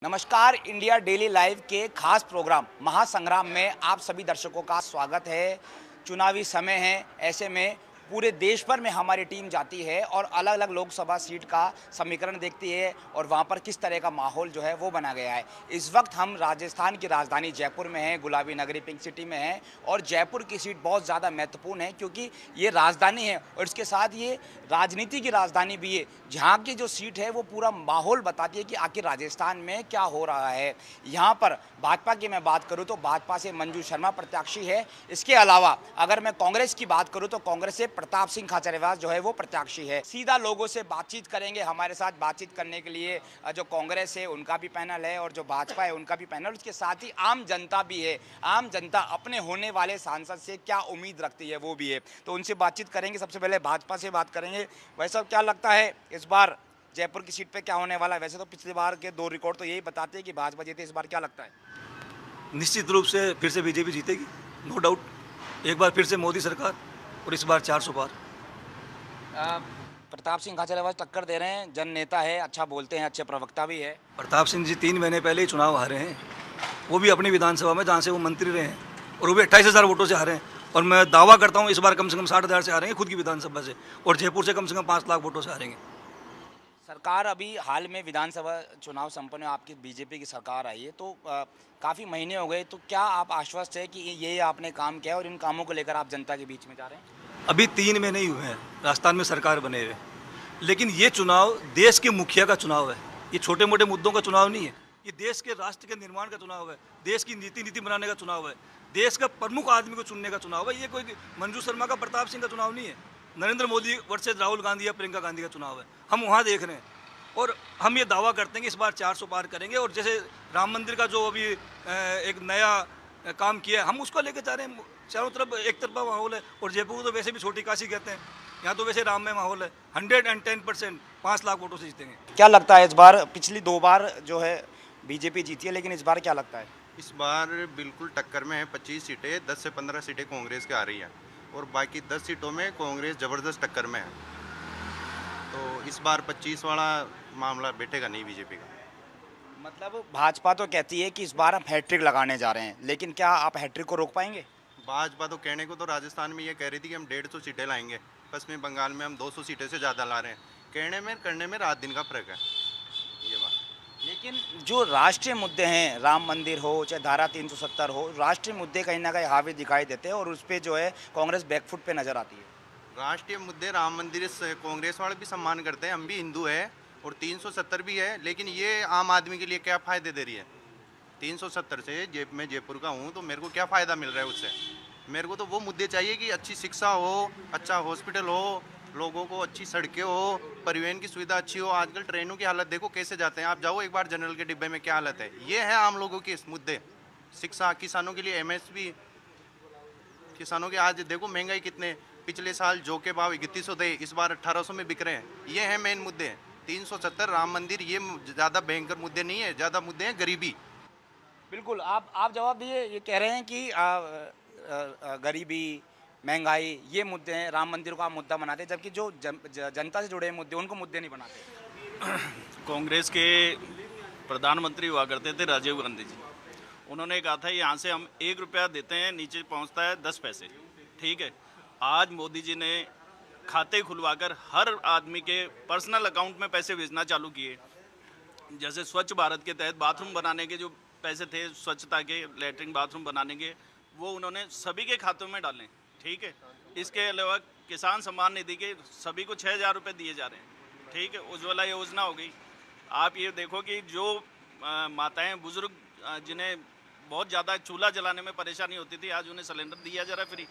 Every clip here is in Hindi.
नमस्कार। इंडिया डेली लाइव के खास प्रोग्राम महासंग्राम में आप सभी दर्शकों का स्वागत है। चुनावी समय है, ऐसे में पूरे देश भर में हमारी टीम जाती है और अलग अलग लोकसभा सीट का समीकरण देखती है और वहाँ पर किस तरह का माहौल जो है वो बना गया है। इस वक्त हम राजस्थान की राजधानी जयपुर में हैं, गुलाबी नगरी पिंक सिटी में हैं और जयपुर की सीट बहुत ज़्यादा महत्वपूर्ण है क्योंकि ये राजधानी है और इसके साथ ये राजनीति की राजधानी भी है। जहाँ की जो सीट है वो पूरा माहौल बताती है कि आखिर राजस्थान में क्या हो रहा है। यहाँ पर भाजपा की मैं बात करूँ तो भाजपा से मंजू शर्मा प्रत्याशी है। इसके अलावा अगर मैं कांग्रेस की बात करूँ तो कांग्रेस से प्रताप सिंह खाचरियावास जो है वो प्रत्याशी है। सीधा लोगों से बातचीत करेंगे। हमारे साथ बातचीत करने के लिए जो कांग्रेस है उनका भी पैनल है और जो भाजपा है उनका भी पैनल, उसके साथ ही आम जनता भी है। आम जनता अपने होने वाले सांसद से क्या उम्मीद रखती है वो भी है, तो उनसे बातचीत करेंगे। सबसे पहले भाजपा से बात करेंगे। वैसे क्या लगता है इस बार जयपुर की सीट पे क्या होने वाला है? वैसे तो पिछली बार के दो रिकॉर्ड तो यही बताते हैं कि भाजपा जीते, इस बार क्या लगता है? निश्चित रूप से फिर से बीजेपी जीतेगी, नो डाउट। एक बार फिर से मोदी सरकार और इस बार 400 पार। प्रताप सिंह खाचरियावास टक्कर दे रहे हैं, जन नेता है, अच्छा बोलते हैं, अच्छे प्रवक्ता भी है। प्रताप सिंह जी 3 महीने पहले ही चुनाव हारे हैं, वो भी अपनी विधानसभा में जहाँ से वो मंत्री रहे हैं, और वो भी 28,000 वोटों से हारे हैं। और मैं दावा करता हूँ इस बार कम से कम 60,000 से हारेंगे खुद की विधानसभा से, और जयपुर से कम 5 लाख वोटों से हारेंगे। सरकार अभी हाल में विधानसभा चुनाव संपन्न हुए, आपकी बीजेपी की सरकार आई है, तो काफ़ी महीने हो गए, तो क्या आप आश्वस्त है कि ये आपने काम किया और इन कामों को लेकर आप जनता के बीच में जा रहे हैं? अभी 3 महीने ही हुए हैं राजस्थान में सरकार बने हुए, लेकिन ये चुनाव देश के मुखिया का चुनाव है। ये छोटे मोटे मुद्दों का चुनाव नहीं है, ये देश के राष्ट्र के निर्माण का चुनाव है, देश की नीति बनाने का चुनाव है, देश का प्रमुख आदमी को चुनने का चुनाव है। ये कोई मंजू शर्मा का, प्रताप सिंह का चुनाव नहीं है, नरेंद्र मोदी वर्सेज राहुल गांधी या प्रियंका गांधी का चुनाव है। हम वहाँ देख रहे हैं और हम ये दावा करते हैं कि इस बार 400 पार करेंगे। और जैसे राम मंदिर का जो अभी एक नया काम किया है, हम उसको लेके जा रहे हैं। चारों तरफ एक तरफा माहौल है, और जयपुर तो वैसे भी छोटी काशी कहते हैं, यहाँ तो वैसे राम में माहौल है। 110% 5 लाख वोटों से जीतेंगे। क्या लगता है इस बार? पिछली 2 बार जो है बीजेपी जीती है, लेकिन इस बार क्या लगता है? इस बार बिल्कुल टक्कर में है। 25 सीटें, 10 से 15 सीटें कांग्रेस के आ रही हैं और बाकी 10 सीटों में कांग्रेस ज़बरदस्त टक्कर में है। तो इस बार 25 वाला मामला बैठेगा नहीं बीजेपी का। मतलब भाजपा तो कहती है कि इस बार हम हैट्रिक लगाने जा रहे हैं, लेकिन क्या आप हैट्रिक को रोक पाएंगे? भाजपा तो कहने को तो राजस्थान में ये कह रही थी कि हम 150 सीटें लाएंगे, पश्चिमी बंगाल में हम 200 सीटें से ज़्यादा ला रहे हैं। कहने में करने में रात दिन का फर्क है ये बात। लेकिन जो राष्ट्रीय मुद्दे हैं, राम मंदिर हो चाहे धारा 370 हो, राष्ट्रीय मुद्दे कहीं ना कहीं हावी दिखाई देते हैं और उस पर जो है कांग्रेस बैकफुट पे नजर आती है। राष्ट्रीय मुद्दे, राम मंदिर कांग्रेस वाले भी सम्मान करते हैं, हम भी हिंदू है और 370 भी है, लेकिन ये आम आदमी के लिए क्या फ़ायदे दे रही है? 370 से मैं जयपुर का हूँ तो मेरे को क्या फ़ायदा मिल रहा है उससे? मेरे को तो वो मुद्दे चाहिए कि अच्छी शिक्षा हो, अच्छा हॉस्पिटल हो, लोगों को अच्छी सड़कें हो, परिवहन की सुविधा अच्छी हो। आजकल ट्रेनों की हालत देखो कैसे जाते हैं, आप जाओ एक बार जनरल के डिब्बे में क्या हालत है। ये है आम लोगों के इस मुद्दे। शिक्षा, किसानों के लिए MSP, किसानों के आज देखो महंगाई कितने, पिछले साल जो के भाव 3100 थे, इस बार 1800 में बिक रहे हैं। ये है मेन मुद्दे। 370, राम मंदिर, ये ज़्यादा भयंकर मुद्दे नहीं है, ज़्यादा मुद्दे हैं गरीबी। बिल्कुल, आप जवाब दिए। ये कह रहे हैं कि गरीबी, महंगाई, ये मुद्दे हैं, राम मंदिर को आप मुद्दा बनाते हैं, जबकि जो जनता से जुड़े मुद्दे उनको मुद्दे नहीं बनाते। कांग्रेस के प्रधानमंत्री हुआ करते थे राजीव गांधी जी। उन्होंने कहा था यहाँ से हम 1 रुपया देते हैं, नीचे पहुँचता है 10 पैसे। ठीक है, आज मोदी जी ने खाते खुलवाकर हर आदमी के पर्सनल अकाउंट में पैसे भेजना चालू किए। जैसे स्वच्छ भारत के तहत बाथरूम बनाने के जो पैसे थे, स्वच्छता के, लैट्रिन बाथरूम बनाने के, वो उन्होंने सभी के खातों में डालें। ठीक है, इसके अलावा किसान सम्मान निधि के सभी को 6,000 रुपये दिए जा रहे हैं। ठीक है, उज्ज्वला योजना हो गई। आप ये देखो कि जो माताएं बुजुर्ग जिन्हें बहुत ज़्यादा चूल्हा जलाने में परेशानी होती थी, आज उन्हें सिलेंडर दिया जा रहा है फ्री।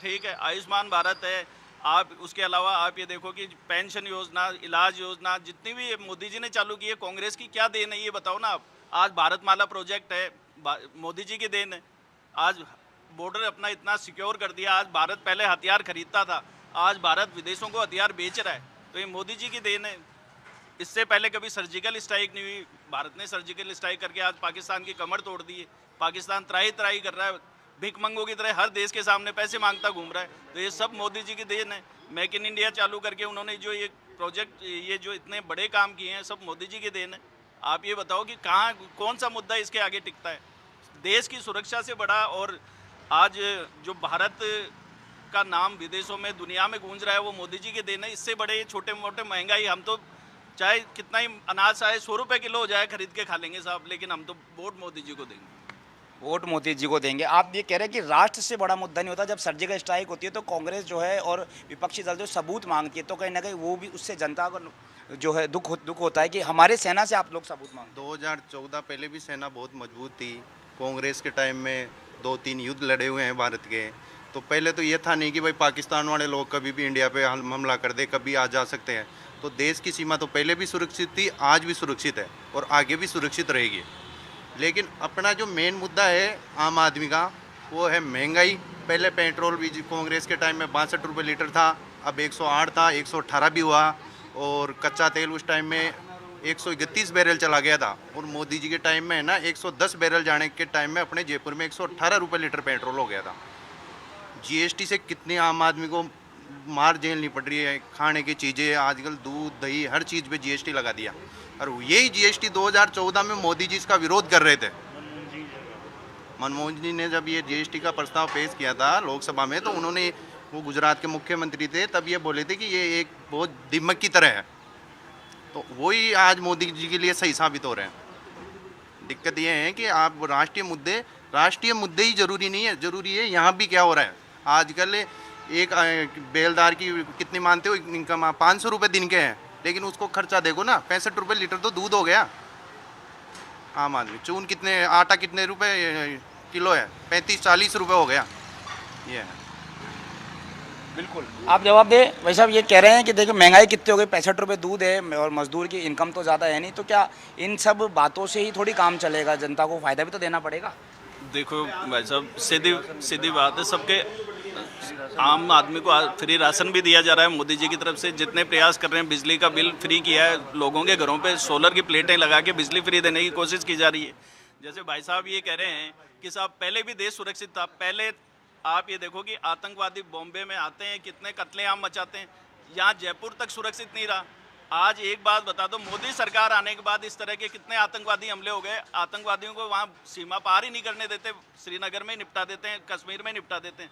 ठीक है, आयुष्मान भारत है। आप उसके अलावा आप ये देखो कि पेंशन योजना, इलाज योजना, जितनी भी मोदी जी ने चालू की है, कांग्रेस की क्या देन है ये बताओ ना आप। आज भारतमाला प्रोजेक्ट है, मोदी जी की देन है। आज बॉर्डर अपना इतना सिक्योर कर दिया। आज भारत पहले हथियार खरीदता था, आज भारत विदेशों को हथियार बेच रहा है, तो ये मोदी जी की देन है। इससे पहले कभी सर्जिकल स्ट्राइक नहीं हुई, भारत ने सर्जिकल स्ट्राइक करके आज पाकिस्तान की कमर तोड़ दी है। पाकिस्तान त्राही त्राही कर रहा है, भिख मंगों की तरह हर देश के सामने पैसे मांगता घूम रहा है, तो ये सब मोदी जी की देन है। मेक इन इंडिया चालू करके उन्होंने जो ये प्रोजेक्ट, ये जो इतने बड़े काम किए हैं, सब मोदी जी की देन है। आप ये बताओ कि कहाँ कौन सा मुद्दा इसके आगे टिकता है? देश की सुरक्षा से बड़ा, और आज जो भारत का नाम विदेशों में दुनिया में गूंज रहा है वो मोदी जी के देन है। इससे बड़े छोटे मोटे महंगाई, हम तो चाहे कितना ही अनाज चाहे 100 रुपये किलो हो जाए खरीद के खा लेंगे साहब, लेकिन हम तो वोट मोदी जी को देंगे। वोट मोदी जी को देंगे। आप ये कह रहे हैं कि राष्ट्र से बड़ा मुद्दा नहीं होता। जब सर्जिकल स्ट्राइक होती है तो कांग्रेस जो है और विपक्षी दल जो सबूत मांगती है, तो कहीं ना कहीं वो भी उससे जनता को जो है दुख होता है कि हमारे सेना से आप लोग सबूत मांगते 2014 पहले भी सेना बहुत मजबूत थी। कांग्रेस के टाइम में 2-3 युद्ध लड़े हुए हैं भारत के। तो पहले तो ये था नहीं कि भाई पाकिस्तान वाले लोग कभी भी इंडिया पे हमला कर दे, कभी आ जा सकते हैं। तो देश की सीमा तो पहले भी सुरक्षित थी, आज भी सुरक्षित है और आगे भी सुरक्षित रहेगी। लेकिन अपना जो मेन मुद्दा है आम आदमी का, वो है महंगाई। पहले पेट्रोल भी कांग्रेस के टाइम में 62 रुपये लीटर था, अब 108 था, 118 भी हुआ। और कच्चा तेल उस टाइम में 131 बैरल चला गया था, और मोदी जी के टाइम में है ना 110 बैरल जाने के टाइम में अपने जयपुर में 118 रुपये लीटर पेट्रोल हो गया था। जीएसटी से कितने आम आदमी को मार झेलनी पड़ रही है। खाने की चीज़ें आजकल दूध दही हर चीज़ पे जीएसटी लगा दिया, और यही जीएसटी 2014 में मोदी जी इसका विरोध कर रहे थे। मनमोहन जी ने जब ये जीएसटी का प्रस्ताव पेश किया था लोकसभा में, तो उन्होंने, वो गुजरात के मुख्यमंत्री थे तब, ये बोले थे कि ये एक बहुत दिमक की तरह है। तो वही आज मोदी जी के लिए सही साबित हो रहे हैं। दिक्कत ये है कि आप राष्ट्रीय मुद्दे ही जरूरी नहीं है, जरूरी है यहाँ भी क्या हो रहा है। आजकल एक बेलदार की कितनी मानते हो इनकम? 500 रुपये दिन के हैं, लेकिन उसको खर्चा देखो ना, 65 रुपये लीटर तो दूध हो गया। आम आदमी चून कितने, आटा कितने रुपए किलो है? 35-40 रुपये हो गया। ये है। बिल्कुल, आप जवाब दें। भाई साहब ये कह रहे हैं कि देखिए महंगाई कितनी हो गई, 65 रुपये दूध है और मजदूर की इनकम तो ज़्यादा है नहीं, तो क्या इन सब बातों से ही थोड़ी काम चलेगा? जनता को फ़ायदा भी तो देना पड़ेगा। देखो भाई साहब, सीधी बात है, सबके आम आदमी को फ्री राशन भी दिया जा रहा है मोदी जी की तरफ से। जितने प्रयास कर रहे हैं, बिजली का बिल फ्री किया है, लोगों के घरों पे सोलर की प्लेटें लगा के बिजली फ्री देने की कोशिश की जा रही है। जैसे भाई साहब ये कह रहे हैं कि साहब पहले भी देश सुरक्षित था। पहले आप ये देखो कि आतंकवादी बॉम्बे में आते हैं, कितने कत्लेआम मचाते हैं। यहाँ जयपुर तक सुरक्षित नहीं रहा। आज एक बात बता दो, मोदी सरकार आने के बाद इस तरह के कितने आतंकवादी हमले हो गए। आतंकवादियों को वहाँ सीमा पार ही नहीं करने देते, श्रीनगर में निपटा देते हैं, कश्मीर में निपटा देते हैं।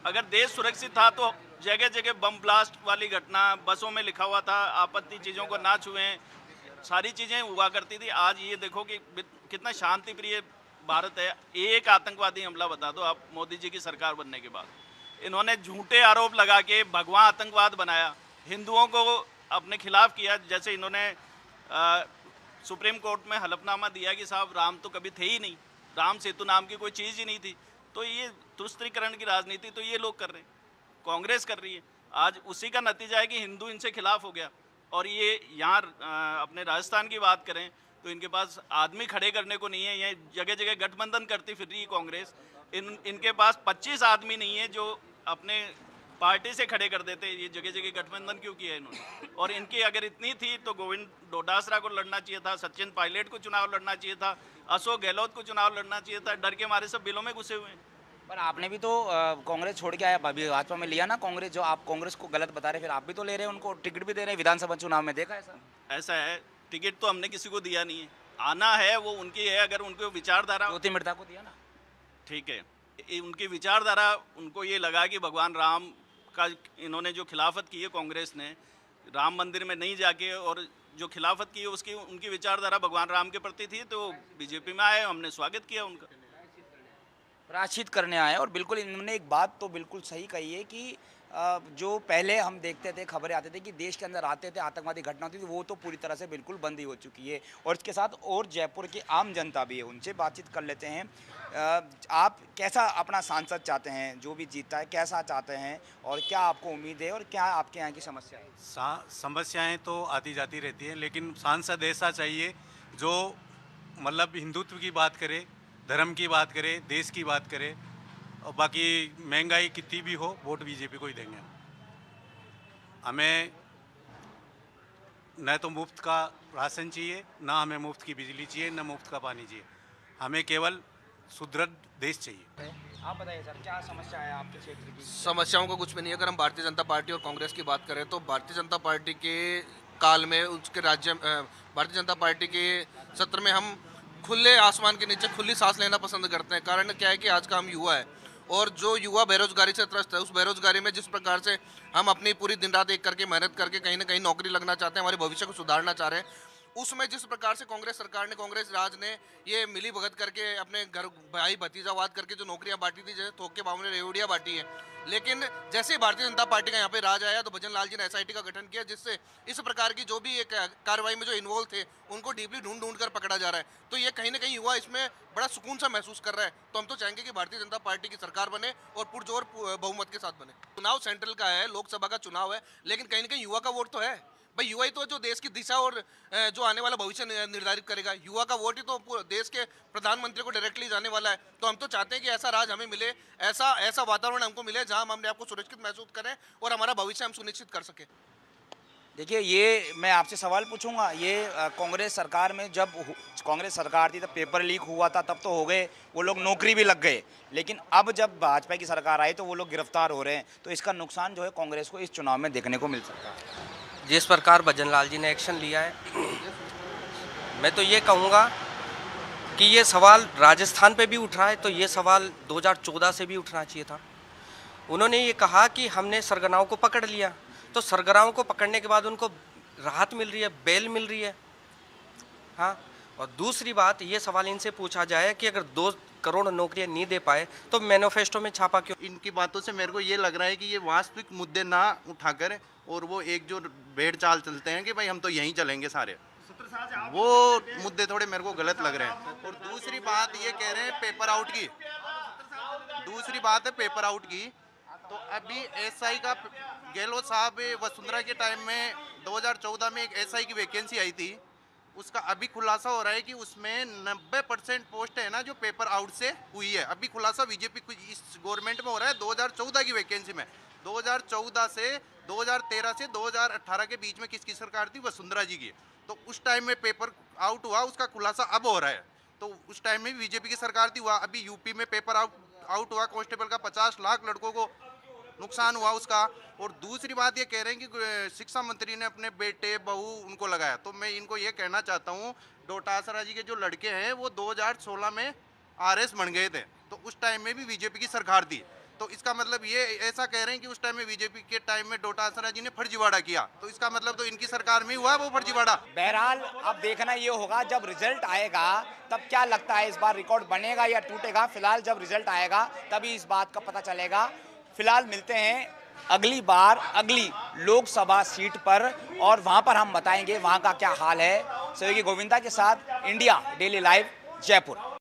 अगर देश सुरक्षित था तो जगह जगह बम ब्लास्ट वाली घटना, बसों में लिखा हुआ था आपत्ति चीज़ों को ना छुएं, सारी चीज़ें हुआ करती थी। आज ये देखो कि कितना शांति प्रिय भारत है। एक आतंकवादी हमला बता दो आप मोदी जी की सरकार बनने के बाद। इन्होंने झूठे आरोप लगा के भगवा आतंकवाद बनाया, हिंदुओं को अपने खिलाफ किया। जैसे इन्होंने सुप्रीम कोर्ट में हलफनामा दिया कि साहब राम तो कभी थे ही नहीं, राम सेतु नाम की कोई चीज़ ही नहीं थी। तो ये तुष्टीकरण की राजनीति तो ये लोग कर रहे हैं, कांग्रेस कर रही है। आज उसी का नतीजा है कि हिंदू इनसे खिलाफ हो गया। और ये यहाँ अपने राजस्थान की बात करें तो इनके पास आदमी खड़े करने को नहीं है। ये जगह जगह गठबंधन करती फिर रही है कांग्रेस। इनके पास 25 आदमी नहीं है जो अपने पार्टी से खड़े कर देते। ये जगह जगह गठबंधन क्यों किया इन्होंने? और इनकी अगर इतनी थी तो गोविंद डोटासरा को लड़ना चाहिए था, सचिन पायलट को चुनाव लड़ना चाहिए था, अशोक गहलोत को चुनाव लड़ना चाहिए था। डर के मारे सब बिलों में घुसे हुए हैं। पर आपने भी तो कांग्रेस छोड़ के आया, अभी भाजपा में लिया ना कांग्रेस। जो आप कांग्रेस को गलत बता रहे, फिर आप भी तो ले रहे हैं, उनको टिकट भी दे रहे हैं विधानसभा चुनाव में, देखा ऐसा? ऐसा है, टिकट तो हमने किसी को दिया नहीं है। आना है वो उनकी है। अगर उनको विचारधारा, ज्योति मिर्धा को दिया ना, ठीक है, उनकी विचारधारा, उनको ये लगा कि भगवान राम का इन्होंने जो खिलाफत की है कांग्रेस ने, राम मंदिर में नहीं जाके, और जो खिलाफत की है उसकी उनकी विचारधारा भगवान राम के प्रति थी, तो बीजेपी में आए, हमने स्वागत किया उनका। प्रायश्चित करने आए। और बिल्कुल इन्होंने एक बात तो बिल्कुल सही कही है कि जो पहले हम देखते थे, खबरें आते थे कि देश के अंदर आते थे, आतंकवादी घटना होती थी, वो तो पूरी तरह से बिल्कुल बंद ही हो चुकी है। और इसके साथ और जयपुर की आम जनता भी है, उनसे बातचीत कर लेते हैं। आप कैसा अपना सांसद चाहते हैं, जो भी जीतता है कैसा चाहते हैं, और क्या आपको उम्मीद है, और क्या आपके यहाँ की समस्या है? समस्याएं तो आती जाती रहती हैं, लेकिन सांसद ऐसा चाहिए जो मतलब हिंदुत्व की बात करे, धर्म की बात करे, देश की बात करे। और बाकी महंगाई कितनी भी हो, वोट बीजेपी को ही देंगे। हमें न तो मुफ्त का राशन चाहिए, ना हमें मुफ्त की बिजली चाहिए, ना मुफ्त का पानी चाहिए। हमें केवल सुदृढ़ देश चाहिए। आप बताइए सर, क्या समस्या है आपके क्षेत्र की? समस्याओं का कुछ भी नहीं है। अगर हम भारतीय जनता पार्टी और कांग्रेस की बात करें तो भारतीय जनता पार्टी के काल में उसके राज्य भारतीय जनता पार्टी के सत्र में हम खुले आसमान के नीचे खुली सांस लेना पसंद करते हैं। कारण क्या है कि आज का हम युवा है और जो युवा बेरोजगारी से त्रस्त है, उस बेरोजगारी में जिस प्रकार से हम अपनी पूरी दिन रात एक करके मेहनत करके कहीं ना कहीं नौकरी लगना चाहते हैं, हमारे भविष्य को सुधारना चाह रहे हैं, उसमें जिस प्रकार से कांग्रेस सरकार ने, कांग्रेस राज ने ये मिली भगत करके अपने घर भाई भतीजावाद करके जो नौकरियां बांटी थी, जैसे थोक के भाव में रेवड़ियां बांटी है। लेकिन जैसे ही भारतीय जनता पार्टी का यहाँ पे राज आया तो भजन लाल जी ने एसआईटी का गठन किया, जिससे इस प्रकार की जो भी एक कार्रवाई में जो इन्वॉल्व थे उनको डीपली ढूंढ ढूंढ कर पकड़ा जा रहा है। तो ये कहीं ना कहीं युवा इसमें बड़ा सुकून सा महसूस कर रहा है। तो हम तो चाहेंगे कि भारतीय जनता पार्टी की सरकार बने और पुरजोर बहुमत के साथ बने। चुनाव सेंट्रल का है, लोकसभा का चुनाव है, लेकिन कहीं ना कहीं युवा का वोट तो है भाई। युवा ही तो जो देश की दिशा और जो आने वाला भविष्य निर्धारित करेगा। युवा का वोट ही तो देश के प्रधानमंत्री को डायरेक्टली जाने वाला है। तो हम तो चाहते हैं कि ऐसा राज हमें मिले, ऐसा वातावरण हमको मिले जहां हम अपने आप को सुरक्षित महसूस करें और हमारा भविष्य हम सुनिश्चित कर सकें। देखिए, ये मैं आपसे सवाल पूछूंगा, ये कांग्रेस सरकार में जब कांग्रेस सरकार थी तब पेपर लीक हुआ था, तब तो हो गए वो लोग, नौकरी भी लग गए, लेकिन अब जब भाजपा की सरकार आई तो वो लोग गिरफ्तार हो रहे हैं। तो इसका नुकसान जो है कांग्रेस को इस चुनाव में देखने को मिल सकता है। जिस प्रकार भजन लाल जी ने एक्शन लिया है, मैं तो ये कहूँगा कि ये सवाल राजस्थान पे भी उठ रहा है, तो ये सवाल 2014 से भी उठना चाहिए था। उन्होंने ये कहा कि हमने सरगनाओं को पकड़ लिया, तो सरगनाओं को पकड़ने के बाद उनको राहत मिल रही है, बेल मिल रही है। हाँ, और दूसरी बात, ये सवाल इनसे पूछा जाए कि अगर 2 करोड़ नौकरियां नहीं दे पाए तो मैनिफेस्टो में छापा क्यों? इनकी बातों से मेरे को ये लग रहा है कि ये वास्तविक मुद्दे ना उठाकर और वो एक जो भेड़ चाल चलते हैं कि भाई हम तो यहीं चलेंगे सारे, वो मुद्दे थोड़े मेरे को गलत लग रहे हैं। और दूसरी बात ये कह रहे हैं पेपर आउट की, दूसरी बात है पेपर आउट की। तो अभी एसआई का गहलोत साहब वसुंधरा के टाइम में 2014 में एक एसआई की वैकेंसी आई थी, उसका अभी खुलासा हो रहा है कि उसमें 90% पोस्ट है ना जो पेपर आउट से हुई है। अभी खुलासा बीजेपी इस गवर्नमेंट में हो रहा है 2014 की वैकेंसी में। 2014 से 2013 से 2018 के बीच में किसकी सरकार थी? वसुंधरा जी की। तो उस टाइम में पेपर आउट हुआ, उसका खुलासा अब हो रहा है। तो उस टाइम में बीजेपी की सरकार थी, हुआ। अभी यूपी में पेपर आउट हुआ कांस्टेबल का, 50 लाख लड़कों को नुकसान हुआ उसका। और दूसरी बात ये कह रहे हैं कि शिक्षा मंत्री ने अपने बेटे बहू उनको लगाया। तो मैं इनको ये कहना चाहता हूँ, डोटासरा जी के जो लड़के हैं वो 2016 में आरएस बन गए थे, तो उस टाइम में भी बीजेपी की सरकार थी। तो इसका मतलब ये ऐसा कह रहे हैं कि उस टाइम में बीजेपी के टाइम में डोटासरा जी ने फर्जीवाड़ा किया, तो इसका मतलब तो इनकी सरकार में ही हुआ वो फर्जीवाड़ा। बहरहाल अब देखना ये होगा जब रिजल्ट आएगा तब क्या लगता है, इस बार रिकॉर्ड बनेगा या टूटेगा। फिलहाल जब रिजल्ट आएगा तभी इस बात का पता चलेगा। फिलहाल मिलते हैं अगली बार अगली लोकसभा सीट पर और वहां पर हम बताएंगे वहां का क्या हाल है। सहयोगी गोविंदा के साथ इंडिया डेली लाइव, जयपुर।